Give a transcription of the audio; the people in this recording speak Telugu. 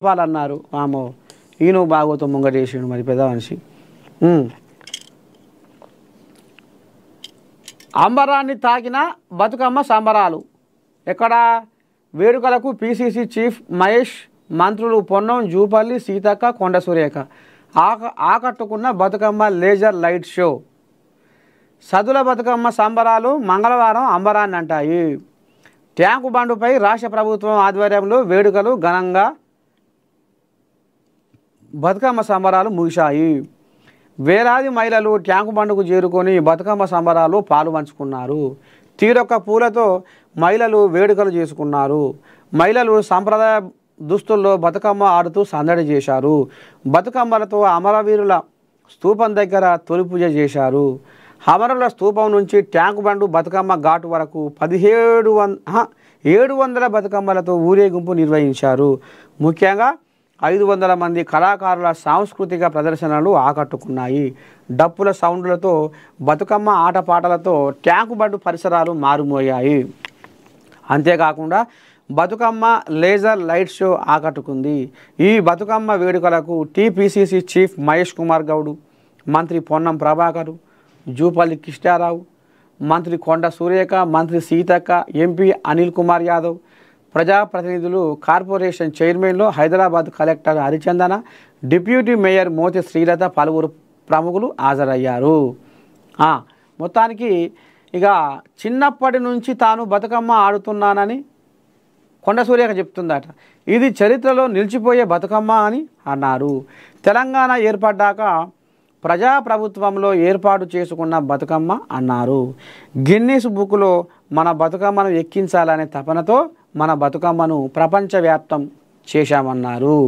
వాళ్ళన్నారు ఆమో ఈయన బాగోతో ముంగటేసిండు మరి పెద్ద మనిషి. అంబరాన్ని తాకిన బతుకమ్మ సంబరాలు. ఎక్కడ వేడుకలకు పిసిసి చీఫ్ మహేష్, మంత్రులు పొన్నం, జూపల్లి, సీతక్క, కొండ సురేఖ ఆకట్టుకున్న Bathukamma laser light show. Saddula Bathukamma సంబరాలు మంగళవారం అంబరాన్ని అంటాయి. ట్యాంకు బండుపై రాష్ట్ర ప్రభుత్వం ఆధ్వర్యంలో వేడుకలు ఘనంగా బతుకమ్మ సంబరాలు ముగిశాయి. వేలాది మహిళలు ట్యాంకు బండుకు చేరుకొని బతుకమ్మ సంబరాలు పాలు పంచుకున్నారు. తీరొక్క పూలతో మహిళలు వేడుకలు చేసుకున్నారు. మహిళలు సంప్రదాయ దుస్తుల్లో బతుకమ్మ ఆడుతూ సందడి చేశారు. బతుకమ్మలతో అమరవీరుల స్తూపం దగ్గర తొలి పూజ చేశారు. అమరుల స్తూపం నుంచి ట్యాంకు బండు బతుకమ్మ ఘాటు వరకు 700 బతుకమ్మలతో ఊరేగింపు నిర్వహించారు. ముఖ్యంగా 500 మంది కళాకారుల సాంస్కృతిక ప్రదర్శనలు ఆకట్టుకున్నాయి. డప్పుల సౌండ్లతో బతుకమ్మ ఆటపాటలతో ట్యాంకు బండు పరిసరాలు మారుమోయాయి. అంతేకాకుండా బతుకమ్మ లేజర్ లైట్ షో ఆకట్టుకుంది. ఈ బతుకమ్మ వేడుకలకు టీపీసీసీ చీఫ్ మహేష్ కుమార్ గౌడ్, మంత్రి పొన్నం ప్రభాకర్, జూపల్లి కృష్ణారావు, మంత్రి కొండ సురేఖ, మంత్రి సీతక్క, ఎంపీ అనిల్ కుమార్ యాదవ్, ప్రజాప్రతినిధులు, కార్పొరేషన్ చైర్మన్లు, హైదరాబాద్ కలెక్టర్ హరిచందన, డిప్యూటీ మేయర్ మోతి శ్రీలత, పలువురు ప్రముఖులు హాజరయ్యారు. మొత్తానికి ఇక చిన్నప్పటి నుంచి తాను బతుకమ్మ ఆడుతున్నానని కొండ సురేఖ చెప్తుందట. ఇది చరిత్రలో నిలిచిపోయే బతుకమ్మ అని అన్నారు. తెలంగాణ ఏర్పడ్డాక ప్రజాప్రభుత్వంలో ఏర్పాటు చేసుకున్న బతుకమ్మ అన్నారు. గిన్నీస్ బుక్లో మన బతుకమ్మను ఎక్కించాలనే తపనతో మన బతుకమ్మను ప్రపంచవ్యాప్తం చేశామన్నారు.